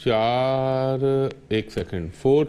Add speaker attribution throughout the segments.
Speaker 1: 4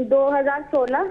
Speaker 2: 2016।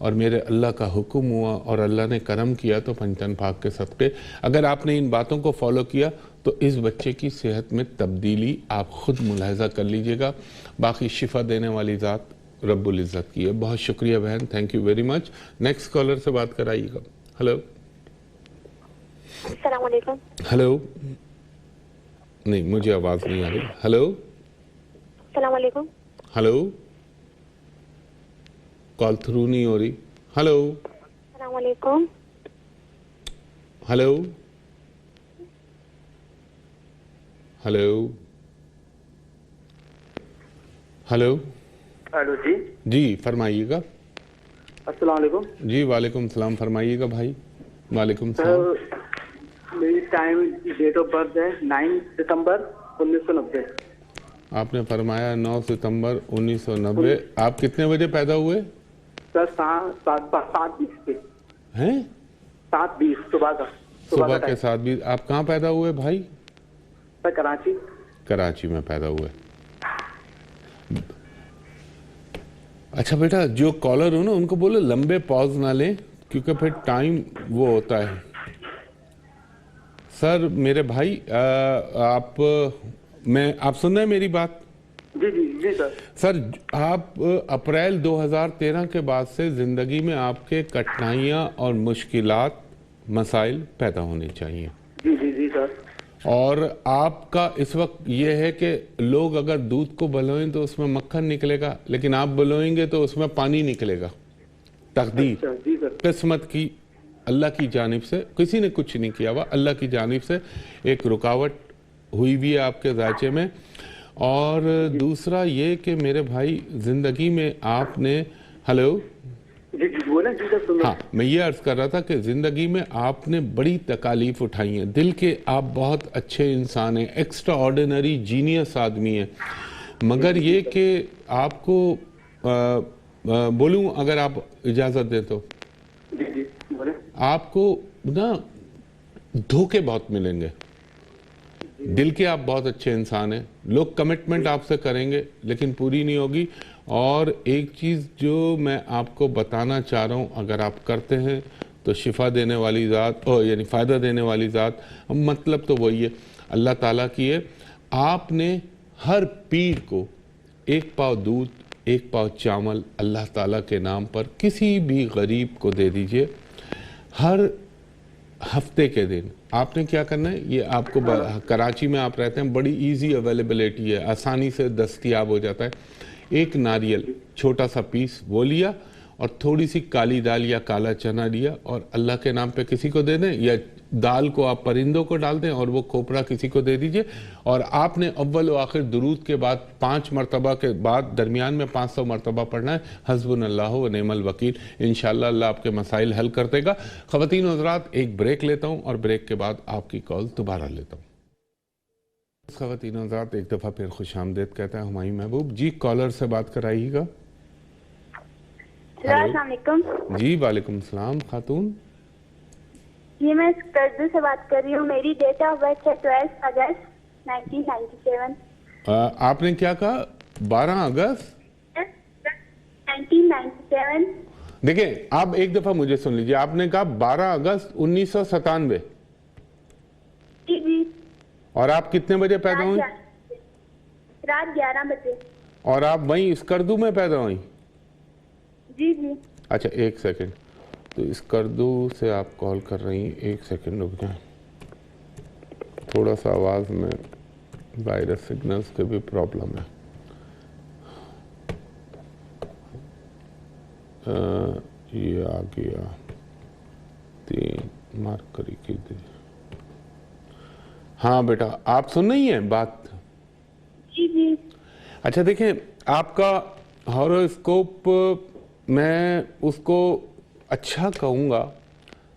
Speaker 1: اور میرے اللہ کا حکم ہوا اور اللہ نے کرم کیا تو پنجتن پاک کے صدقے اگر آپ نے ان باتوں کو فالو کیا تو اس بچے کی صحت میں تبدیلی آپ خود ملاحظہ کر لیجئے گا. باقی شفا دینے والی ذات رب العزت کی ہے. بہت شکریہ بہن, thank you very much. Next caller سے بات کرائیے گا. ہلو
Speaker 2: السلام علیکم.
Speaker 1: ہلو, نہیں مجھے آواز نہیں آ رہی. ہلو
Speaker 2: السلام علیکم.
Speaker 1: ہلو, کال تھرو نہیں ہو رہی. ہلو
Speaker 2: السلام علیکم.
Speaker 1: ہلو ہلو ہلو
Speaker 3: ہیلو جی.
Speaker 1: جی فرمائیے گا.
Speaker 3: السلام علیکم.
Speaker 1: جی وعلیکم السلام, فرمائیے گا بھائی. وعلیکم
Speaker 3: سر
Speaker 1: السلام.
Speaker 3: میری ٹائم ڈیٹ آف برتھ ہے 9 ستمبر 1990.
Speaker 1: آپ نے فرمایا 9 ستمبر 1990. آپ کتنے بجے پیدا ہوئے؟
Speaker 3: سر 7:20 پہ.
Speaker 1: ہیں
Speaker 3: 7:20 صبح کا.
Speaker 1: صبح کے 7:20. آپ کہاں پیدا ہوئے بھائی؟
Speaker 3: سر کراچی.
Speaker 1: کراچی میں پیدا ہوئے. اچھا بیٹا, جو کالر ہو نا ان کو بولو لمبے پاز نہ لیں کیونکہ پھر ٹائم وہ ہوتا ہے. سر میرے بھائی آپ سن رہے ہیں میری بات؟
Speaker 3: جی جی جی سر.
Speaker 1: سر آپ اپریل 2013 کے بعد سے زندگی میں آپ کے کٹھنائیاں اور مشکلات مسائل پیدا ہونے چاہیے.
Speaker 3: جی جی جی سر.
Speaker 1: اور آپ کا اس وقت یہ ہے کہ لوگ اگر دودھ کو بلوئیں تو اس میں مکھن نکلے گا, لیکن آپ بلوئیں گے تو اس میں پانی نکلے گا. تقدیر
Speaker 3: جی سر.
Speaker 1: قسمت کی اللہ کی جانب سے, کسی نے کچھ نہیں کیا ہوا, اللہ کی جانب سے ایک رکاوٹ ہوئی بھی ہے آپ کے ذائچے میں. اور دوسرا یہ کہ میرے بھائی زندگی میں آپ نے ہلو
Speaker 3: جی جی بولیں. جی سر.
Speaker 1: ہاں میں یہ عرض کر رہا تھا کہ زندگی میں آپ نے بڑی تکالیف اٹھائی ہیں. دل کے آپ بہت اچھے انسان ہیں, ایکسٹرا آرڈینری جینیس آدمی ہیں, مگر یہ کہ آپ کو بولوں اگر آپ اجازت دیں تو
Speaker 3: جی جی بولیں.
Speaker 1: آپ کو نا دھوکے بہت ملیں گے. دل کے آپ بہت اچھے انسان ہیں, لوگ کمٹمنٹ آپ سے کریں گے لیکن پوری نہیں ہوگی. اور ایک چیز جو میں آپ کو بتانا چاہ رہا ہوں, اگر آپ کرتے ہیں تو شفا دینے والی ذات یعنی فائدہ دینے والی ذات, مطلب تو وہی ہے اللہ تعالیٰ کی ہے. آپ نے ہر پیر کو 1 پاؤ دودھ 1 پاؤ چاول اللہ تعالیٰ کے نام پر کسی بھی غریب کو دے دیجئے. ہر ہفتے کے دن آپ نے کیا کرنا ہے, یہ آپ کو کراچی میں آپ رہتے ہیں, بڑی ایزی اویلیبلٹی ہے, آسانی سے دستیاب ہو جاتا ہے. 1 ناریل چھوٹا سا پیس وہ لیا اور تھوڑی سی کالی دال یا کالا چنا لیا اور اللہ کے نام پہ کسی کو دے دیں, یا دال کو آپ پرندوں کو ڈال دیں اور وہ کھوپڑا کسی کو دے دیجئے. اور آپ نے اول و آخر درود کے بعد 5 مرتبہ کے بعد درمیان میں 500 مرتبہ پڑھنا ہے, حسبنا اللہ و نعم الوکیل. انشاءاللہ اللہ آپ کے مسائل حل کر دے گا. خواتین و حضرات ایک بریک لیتا ہوں اور بریک کے بعد آپ کی کال دوبارہ لیتا ہوں. خواتین و حضرات ایک دفعہ پھر خوش آمدید کہتا ہے ہمایوں محبوب. جی کالر سے بات کرائیے گا.
Speaker 2: السلام علیکم.
Speaker 1: جی وعلیکم السلام خاتون.
Speaker 2: جی میں کردو سے بات کر رہی ہوں. میری ڈیٹ آف برتھ ہے 12 اگست 1997.
Speaker 1: آپ نے کیا کہا؟ 12 اگست
Speaker 2: 1997.
Speaker 1: دیکھیں آپ ایک دفعہ مجھے سن لیجئے, آپ نے کہا 12 اگست 1997.
Speaker 2: جی جی.
Speaker 1: اور آپ کتنے بجے پیدا ہوئی؟
Speaker 2: رات 11 بجے.
Speaker 1: اور آپ وہیں اسکردو میں پیدا ہوئی؟
Speaker 2: جی جی.
Speaker 1: اچھا ایک سیکنڈ, تو اسکردو سے آپ کال کر رہی ہیں, ایک سیکنڈ رک جائیں, تھوڑا سا آواز میں وائرس سگنلز کے بھی پرابلم ہے. یہ آ گیا 3 مارکری کی دی. ہاں بیٹا آپ سن رہی ہیں بات؟
Speaker 2: جی جی.
Speaker 1: اچھا دیکھیں آپ کا ہاروسکوپ میں اس کو اچھا کہوں گا,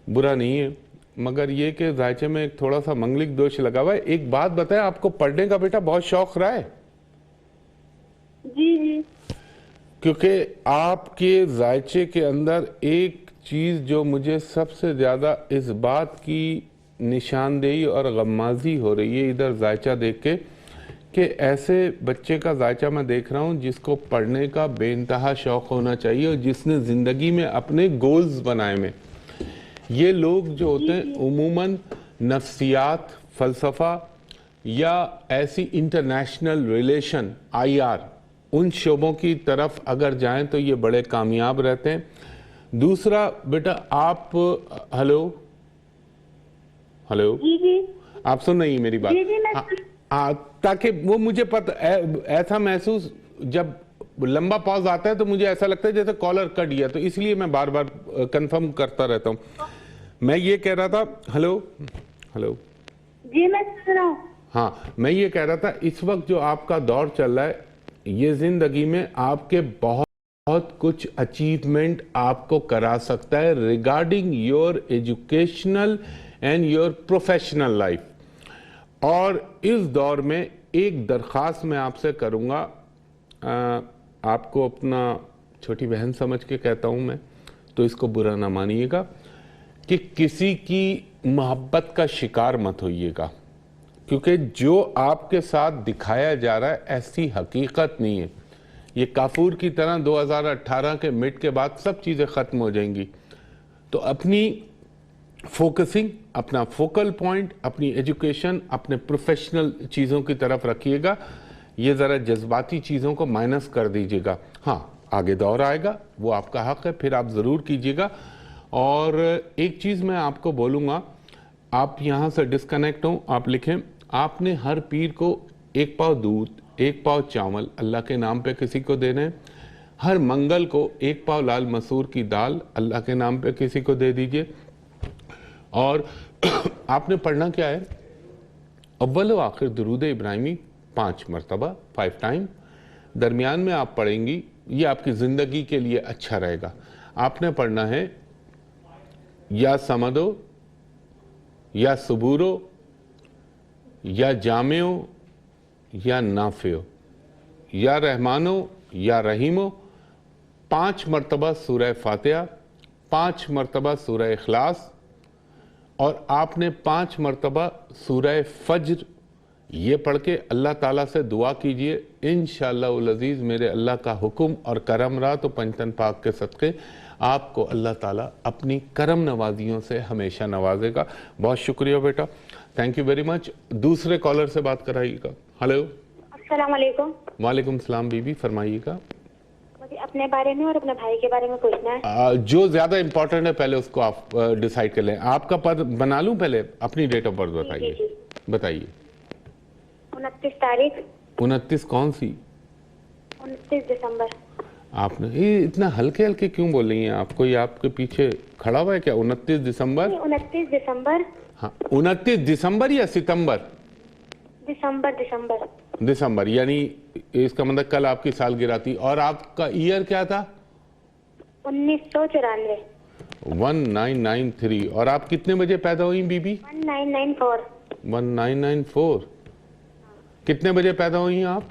Speaker 1: برا نہیں ہے, مگر یہ کہ ذائچے میں ایک تھوڑا سا منگلک دوش لگا ہوا ہے. ایک بات بتائیں, آپ کو پڑھنے کا بیٹا بہت شوق رہا ہے؟
Speaker 2: جی جی.
Speaker 1: کیونکہ آپ کے ذائچے کے اندر ایک چیز جو مجھے سب سے زیادہ اس بات کی نشاندہی اور غمازی ہو رہی ہے ادھر ذائچہ دیکھ کے, کہ ایسے بچے کا ذائچہ میں دیکھ رہا ہوں جس کو پڑھنے کا بے انتہا شوق ہونا چاہیے اور جس نے زندگی میں اپنے گولز بنائے میں. یہ لوگ جو ہوتے ہیں عموماً نفسیات، فلسفہ یا ایسی انٹرنیشنل ریلیشن IR ان شعبوں کی طرف اگر جائیں تو یہ بڑے کامیاب رہتے ہیں. دوسرا بیٹا آپ ہلو
Speaker 2: جی جی
Speaker 1: آپ سن رہی ہیں میری بات؟
Speaker 2: جی جی میں
Speaker 1: تاکہ وہ مجھے ایسا محسوس جب لمبا پاز آتا ہے تو مجھے ایسا لگتا ہے جیسے کالر کٹ گیا، تو اس لیے میں بار بار کنفرم کرتا رہتا ہوں. میں یہ کہہ رہا تھا ہلو
Speaker 2: جی میں سن رہا ہوں.
Speaker 1: ہاں میں یہ کہہ رہا تھا اس وقت جو آپ کا دور چل رہا ہے یہ زندگی میں آپ کے بہت کچھ اچیومنٹ آپ کو کرا سکتا ہے regarding your educational and your professional life. اور اس دور میں ایک درخواست میں آپ سے کروں گا، آپ کو اپنا چھوٹی بہن سمجھ کے کہتا ہوں میں، تو اس کو برا نہ مانیے گا، کہ کسی کی محبت کا شکار مت ہوئیے گا، کیونکہ جو آپ کے ساتھ دکھایا جا رہا ہے ایسی حقیقت نہیں ہے. یہ کافور کی طرح 2018 کے مڈ کے بعد سب چیزیں ختم ہو جائیں گی. تو اپنی فوکسنگ، اپنا فوکل پوائنٹ، اپنی ایجوکیشن، اپنے پروفیشنل چیزوں کی طرف رکھیے گا. یہ ذرا جذباتی چیزوں کو مائنس کر دیجیے گا. ہاں آگے دور آئے گا، وہ آپ کا حق ہے، پھر آپ ضرور کیجیے گا. اور ایک چیز میں آپ کو بولوں گا، آپ یہاں سے ڈسکنیکٹ ہوں، آپ لکھیں آپ نے ہر پیر کو 1 پاؤ دودھ، 1 پاؤ چاول اللہ کے نام پہ کسی کو دینا ہے. ہر منگل کو 1 پاؤ لال مسور کی دال اللہ کے نام پہ کسی کو دے دیجئے. اور آپ نے پڑھنا کیا ہے؟ اول و آخر درود ابراہیمی 5 مرتبہ 5 ٹائم. درمیان میں آپ پڑھیں گی، یہ آپ کی زندگی کے لیے اچھا رہے گا. آپ نے پڑھنا ہے یا سمدو، یا صبورو، یا جامعو، یا نافعو، یا رحمانو، یا رحیمو. 5 مرتبہ سورہ فاتحہ، 5 مرتبہ سورہ اخلاص، اور آپ نے 5 مرتبہ سورہ فجر یہ پڑھ کے اللہ تعالیٰ سے دعا کیجئے. انشاءاللہ العزیز میرے اللہ کا حکم اور کرم رہا تو پنجتن پاک کے صدقے آپ کو اللہ تعالیٰ اپنی کرم نوازیوں سے ہمیشہ نوازے گا. بہت شکریہ بیٹا، تھینک یو ویری مچ. دوسرے کالر سے بات کرائیے گا. ہلو
Speaker 2: السلام علیکم.
Speaker 1: وعلیکم السلام بی بی، فرمائیے گا.
Speaker 2: مجھے اپنے بارے میں اور اپنے بھائی کے بارے میں پوچھنا ہے.
Speaker 1: جو زیادہ امپورٹنٹ ہے پہلے اس کو آپ ڈیسائیڈ کر لیں. آپ کا پد بنا لوں پہلے؟ اپنی ڈیٹ آف برتھ بتائیے. بتائیے.
Speaker 2: 29 تاریخ.
Speaker 1: 29 کون سی؟
Speaker 2: 29 دسمبر.
Speaker 1: آپ نے یہ اتنا ہلکے ہلکے کیوں بول رہی ہیں؟ آپ کو یہ آپ کے پیچھے کھڑا ہوا ہے کیا؟ 29 دسمبر.
Speaker 2: 29 دسمبر.
Speaker 1: ہاں 29 دسمبر یا ستمبر؟
Speaker 2: دسمبر.
Speaker 1: دسمبر، یعنی اس کا مطلب کل آپ کی سالگرہ تھی. اور آپ کا ایئر کیا تھا؟
Speaker 2: 1994.
Speaker 1: 1993. اور آپ کتنے بجے پیدا ہوئی بی بی؟
Speaker 2: 1994.
Speaker 1: 1994. کتنے بجے پیدا ہوئی ہیں آپ؟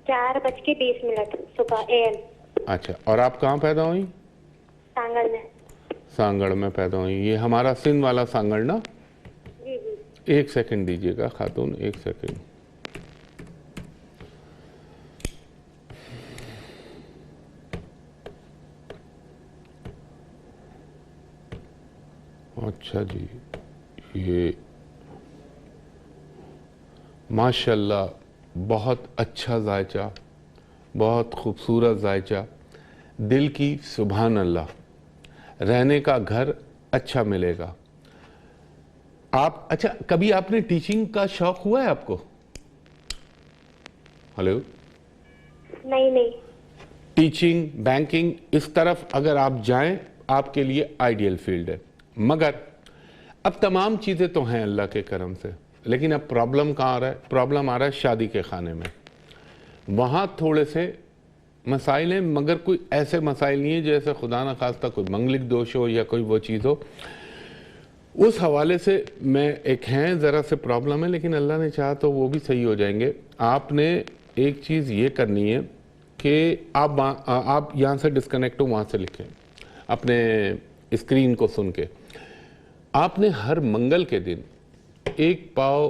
Speaker 2: 4:20 صبح AM.
Speaker 1: اچھا، اور آپ کہاں پیدا ہوئی؟
Speaker 2: سانگڑ میں.
Speaker 1: سانگڑ میں پیدا ہوئی. یہ ہمارا سندھ والا سانگڑ نا؟
Speaker 2: جی جی.
Speaker 1: 1 سیکنڈ دیجیے گا خاتون، 1 سیکنڈ. اچھا جی، یہ ماشاءاللہ بہت اچھا ذائچہ، بہت خوبصورت ذائچہ، دل کی سبحان اللہ. رہنے کا گھر اچھا ملے گا. آپ اچھا کبھی آپ نے ٹیچنگ کا شوق ہوا ہے آپ کو؟ ہلو
Speaker 2: نہیں.
Speaker 1: ٹیچنگ، بینکنگ، اس طرف اگر آپ جائیں آپ کے لیے آئیڈیل فیلڈ ہے. مگر اب تمام چیزیں تو ہیں اللہ کے کرم سے، لیکن اب پرابلم کہاں آ رہا ہے؟ پرابلم آ رہا ہے شادی کے خانے میں. وہاں تھوڑے سے مسائل ہیں، مگر کوئی ایسے مسائل نہیں ہیں جیسے خدا نہ خواستہ کوئی منگلک دوش ہو یا کوئی وہ چیز ہو. اس حوالے سے میں ایک ہیں ذرا سے پرابلم ہے، لیکن اللہ نے چاہا تو وہ بھی صحیح ہو جائیں گے. آپ نے ایک چیز یہ کرنی ہے کہ آپ یہاں سے ڈسکنیکٹ ہو، وہاں سے لکھیں اپنے اسکرین کو سن کے. آپ نے ہر منگل کے دن 1 پاؤ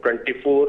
Speaker 4: 24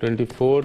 Speaker 1: 24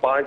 Speaker 4: 5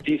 Speaker 4: 30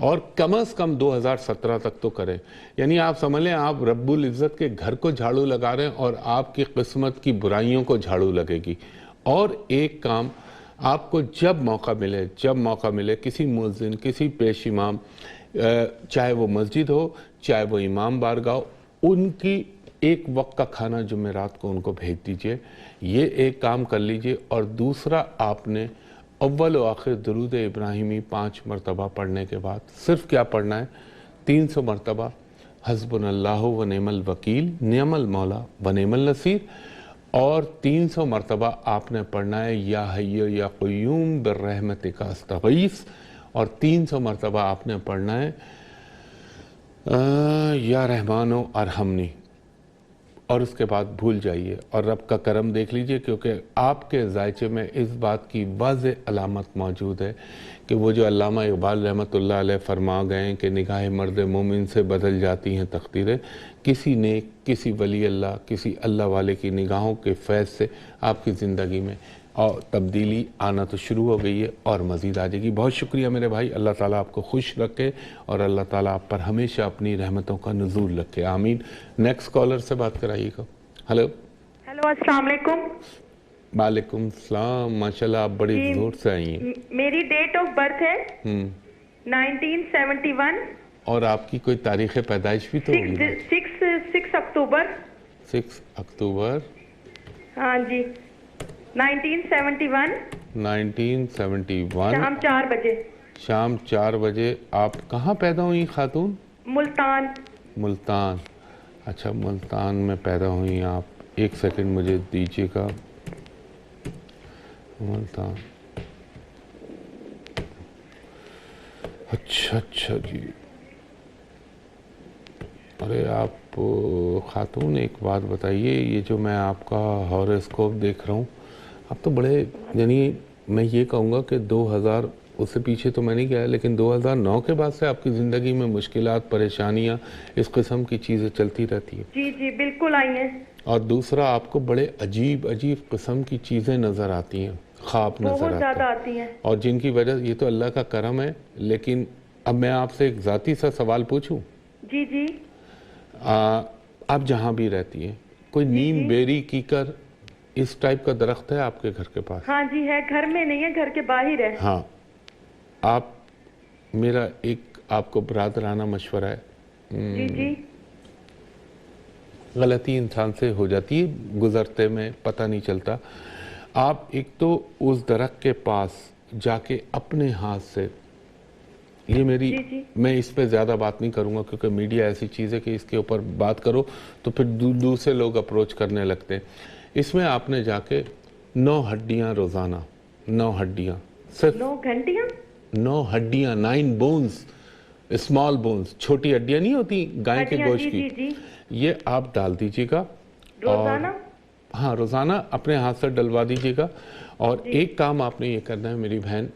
Speaker 1: اور کم از کم 2017 تک تو کریں. یعنی آپ سمجھ لیں آپ رب العزت کے گھر کو جھاڑو لگا رہے ہیں اور آپ کی قسمت کی برائیوں کو جھاڑو لگے گی. اور ایک کام آپ کو جب موقع ملے کسی مؤذن، کسی پیش امام، چاہے وہ مسجد ہو چاہے وہ امام بارگاہ ہو، ان کی ایک وقت کا کھانا جمعرات کو ان کو بھیج دیجئے. یہ ایک کام کر لیجئے. اور دوسرا، آپ نے اول و آخر درود ابراہیمی 5 مرتبہ پڑھنے کے بعد صرف کیا پڑھنا ہے؟ 300 مرتبہ حسبنا اللہ و نعم الوکیل، نعم المولا و نعم النصیر. اور 300 مرتبہ آپ نے پڑھنا ہے یا حی یا قیوم برحمتک استغیث. اور 300 مرتبہ آپ نے پڑھنا ہے یا رحمان ارحمنی. اور اس کے بعد بھول جائیے اور رب کا کرم دیکھ لیجئے، کیونکہ آپ کے ذائچے میں اس بات کی واضح علامت موجود ہے کہ وہ جو علامہ اقبال رحمۃ اللہ علیہ فرما گئے ہیں کہ نگاہ مرد مومن سے بدل جاتی ہیں تقدیریں. کسی نیک، کسی ولی اللہ، کسی اللہ والے کی نگاہوں کے فیض سے آپ کی زندگی میں اور تبدیلی آنا تو شروع ہو گئی ہے اور مزید آ جائے گی. بہت شکریہ میرے بھائی. اللہ تعالیٰ آپ کو خوش رکھے اور اللہ تعالیٰ آپ پر ہمیشہ اپنی رحمتوں کا نزول رکھے. آمین. نیکسٹ کالر سے بات کرائیے گا. ہلو
Speaker 5: السلام علیکم.
Speaker 1: وعلیکم السلام. ماشاءاللہ آپ بڑی زور سے آئی ہیں.
Speaker 5: میری ڈیٹ آف برتھ ہے 1971.
Speaker 1: اور آپ کی کوئی تاریخ پیدائش بھی تو ہوگی؟
Speaker 5: 6 اکتوبر.
Speaker 1: 6 اکتوبر.
Speaker 5: ہاں جی 1971.
Speaker 1: 1971.
Speaker 5: شام 4 بجے.
Speaker 1: شام 4 بجے. آپ کہاں پیدا ہوئی خاتون؟
Speaker 5: ملتان.
Speaker 1: ملتان. اچھا ملتان میں پیدا ہوئی آپ. ایک سیکنڈ مجھے دیجیے گا. ملتان. اچھا جی. ارے آپ خاتون ایک بات بتائیے، یہ جو میں آپ کا ہاروسکوپ دیکھ رہا ہوں، آپ تو بڑے، یعنی میں یہ کہوں گا کہ 2000 اس سے پیچھے تو میں نہیں گیا، لیکن 2009 کے بعد سے آپ کی زندگی میں مشکلات، پریشانیاں، اس قسم کی چیزیں چلتی رہتی ہیں.
Speaker 5: جی بالکل آئی ہیں.
Speaker 1: اور دوسرا، آپ کو بڑے عجیب قسم کی چیزیں نظر آتی ہیں، خواب نظر
Speaker 5: بہت زیادہ آتی ہیں،
Speaker 1: اور جن کی وجہ، یہ تو اللہ کا کرم ہے. لیکن اب میں آپ سے ایک ذاتی سا سوال پوچھوں؟
Speaker 5: جی.
Speaker 1: آپ جہاں بھی رہتی ہیں، کوئی نیم بیری کیکر اس ٹائپ کا درخت ہے آپ کے گھر کے پاس؟
Speaker 5: ہاں جی ہے، گھر میں نہیں ہے، گھر کے باہر ہے.
Speaker 1: ہاں. میرا ایک آپ کو برادرانہ مشورہ ہے.
Speaker 5: جی.
Speaker 1: غلطی انسان سے ہو جاتی ہے گزرتے میں، پتہ نہیں چلتا. آپ ایک تو اس درخت کے پاس جا کے اپنے ہاتھ سے، یہ میری، میں اس پہ زیادہ بات نہیں کروں گا کیونکہ میڈیا ایسی چیز ہے کہ اس کے اوپر بات کرو تو پھر دوسرے لوگ اپروچ کرنے لگتے ہیں. اس میں آپ نے جا کے 9 ہڈیاں روزانہ، 9 ہڈیاں، صرف
Speaker 5: 9 گھنٹیاں،
Speaker 1: 9 ہڈیاں، 9 بونز، اسمال بونز، چھوٹی ہڈیاں نہیں ہوتی گائے کے گوشت کی، یہ آپ ڈال دیجیے گا
Speaker 5: روزانہ.
Speaker 1: ہاں روزانہ اپنے ہاتھ سے ڈلوا دیجیے گا. اور ایک کام آپ نے یہ کرنا ہے میری بہن،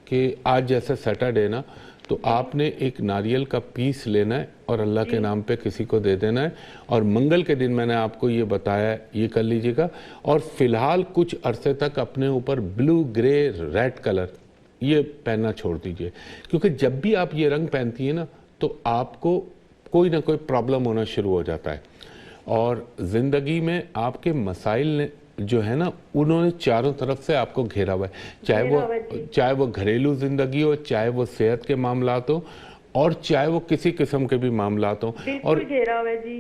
Speaker 1: کہ آج جیسے سیٹرڈے نا، تو آپ نے ایک ناریل کا پیس لینا ہے اور اللہ کے نام پہ کسی کو دے دینا ہے. اور منگل کے دن میں نے آپ کو یہ بتایا ہے، یہ کر لیجئے گا. اور فی الحال کچھ عرصے تک اپنے اوپر بلو، گرے، ریڈ کلر یہ پہننا چھوڑ دیجئے، کیونکہ جب بھی آپ یہ رنگ پہنتی ہیں نا تو آپ کو کوئی نہ کوئی پرابلم ہونا شروع ہو جاتا ہے. اور زندگی میں آپ کے مسائل نے جو ہے نا، انہوں نے چاروں طرف سے آپ کو گھیرا ہوا ہے، چاہے وہ گھریلو زندگی ہو، چاہے وہ صحت کے معاملات ہو، اور چاہے وہ کسی قسم کے بھی معاملات ہوں. اور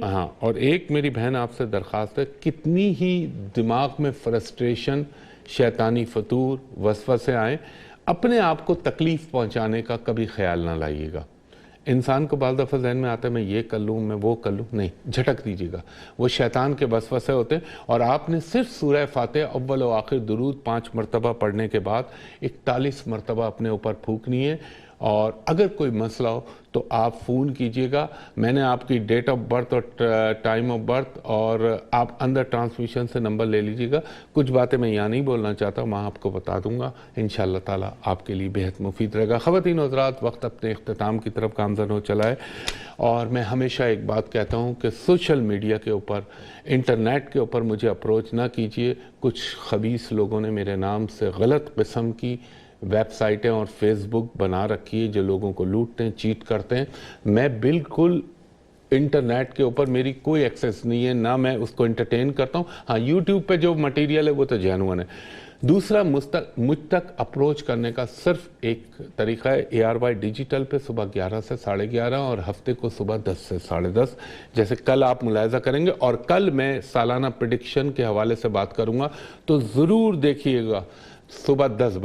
Speaker 1: ہاں، اور ایک میری بہن آپ سے درخواست ہے، کتنی ہی دماغ میں فرسٹریشن، شیطانی فطور، وسوسے آئیں، اپنے آپ کو تکلیف پہنچانے کا کبھی خیال نہ لائیے گا. انسان کو بعض دفعہ ذہن میں آتا ہے میں یہ کر لوں، میں وہ کر لوں، نہیں، جھٹک دیجیے گا. وہ شیطان کے وسوسے ہوتے ہیں. اور آپ نے صرف سورہ فاتحہ اول و آخر درود 5 مرتبہ پڑھنے کے بعد 41 مرتبہ اپنے اوپر پھونکنی ہے. اور اگر کوئی مسئلہ ہو تو آپ فون کیجئے گا. میں نے آپ کی ڈیٹ آف برتھ اور ٹائم آف برتھ اور آپ اندر ٹرانسمیشن سے نمبر لے لیجئے گا. کچھ باتیں میں یہاں نہیں بولنا چاہتا، وہاں آپ کو بتا دوں گا. انشاءاللہ تعالیٰ آپ کے لیے بہت مفید رہے گا. خواتین و حضرات، وقت اپنے اختتام کی طرف گامزن ہو چلا ہے. اور میں ہمیشہ ایک بات کہتا ہوں کہ سوشل میڈیا کے اوپر، انٹرنیٹ کے اوپر مجھے اپروچ نہ کیجئے. کچھ خبیث لوگوں نے میرے نام سے غلط قسم کی ویب سائٹیں اور فیس بک بنا رکھی ہے جو لوگوں کو لوٹتے ہیں، چیٹ کرتے ہیں. میں بالکل انٹرنیٹ کے اوپر میری کوئی ایکسیس نہیں ہے، نہ میں اس کو انٹرٹین کرتا ہوں. ہاں یوٹیوب پہ جو مٹیریل ہے وہ تو جینوئن ہے. دوسرا مجھ تک اپروچ کرنے کا صرف ایک طریقہ ہے، ARY ڈیجیٹل پہ صبح 11 سے 11:30 اور ہفتے کو صبح 10 سے 10:30. جیسے کل آپ ملاحظہ کریں گے، اور کل میں سالانہ پریڈکشن کے حوالے سے بات کروں گا تو ضرور دیکھیے گا صبح 10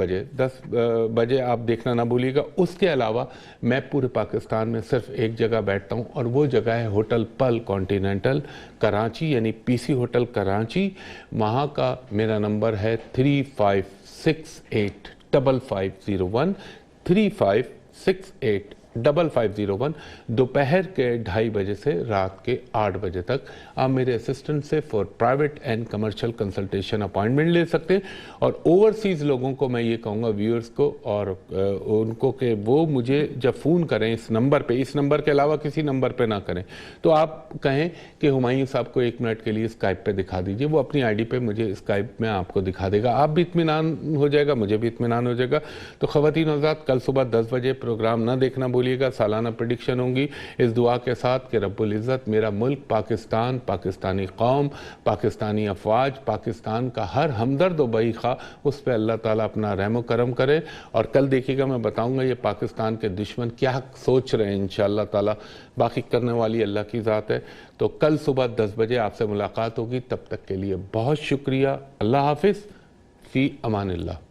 Speaker 1: بجے آپ دیکھنا نہ بھولیے گا. اس کے علاوہ میں پورے پاکستان میں صرف ایک جگہ بیٹھتا ہوں اور وہ جگہ ہے ہوٹل پل کانٹیننٹل کراچی، یعنی PC ہوٹل کراچی. وہاں کا میرا نمبر ہے 35685501 35685501. دوپہر کے 2:30 بجے سے رات کے 8 بجے تک آپ میرے اسسٹنٹ سے for private and commercial consultation appointment لے سکتے ہیں. اور اوورسیز لوگوں کو میں یہ کہوں گا، ویورز کو اور ان کو، کہ وہ مجھے جب فون کریں اس نمبر پہ، اس نمبر کے علاوہ کسی نمبر پہ نہ کریں، تو آپ کہیں کہ ہمایوں صاحب کو 1 منٹ کے لیے اسکائپ پہ دکھا دیجئے. وہ اپنی آئی ڈی پہ مجھے اسکائپ میں آپ کو دکھا دے گا، آپ بھی اطمینان ہو جائے گا، مجھے بھی اطمینان ہو جائے گا. تو خواتین و حضرات، کل صبح 10 بجے پروگرام نہ دیکھنا بھولیے گا. سالانہ پریڈکشن ہوں گی اس دعا کے ساتھ کہ رب العزت میرا ملک پاکستان، پاکستانی قوم، پاکستانی افواج، پاکستان کا ہر ہمدرد و بھائی خواہ، اس پہ اللہ تعالیٰ اپنا رحم و کرم کرے. اور کل دیکھیے گا، میں بتاؤں گا یہ پاکستان کے دشمن کیا سوچ رہے ہیں. انشاءاللہ تعالیٰ باقی کرنے والی اللہ کی ذات ہے. تو کل صبح 10 بجے آپ سے ملاقات ہوگی. تب تک کے لیے بہت شکریہ. اللہ حافظ. فی امان اللہ.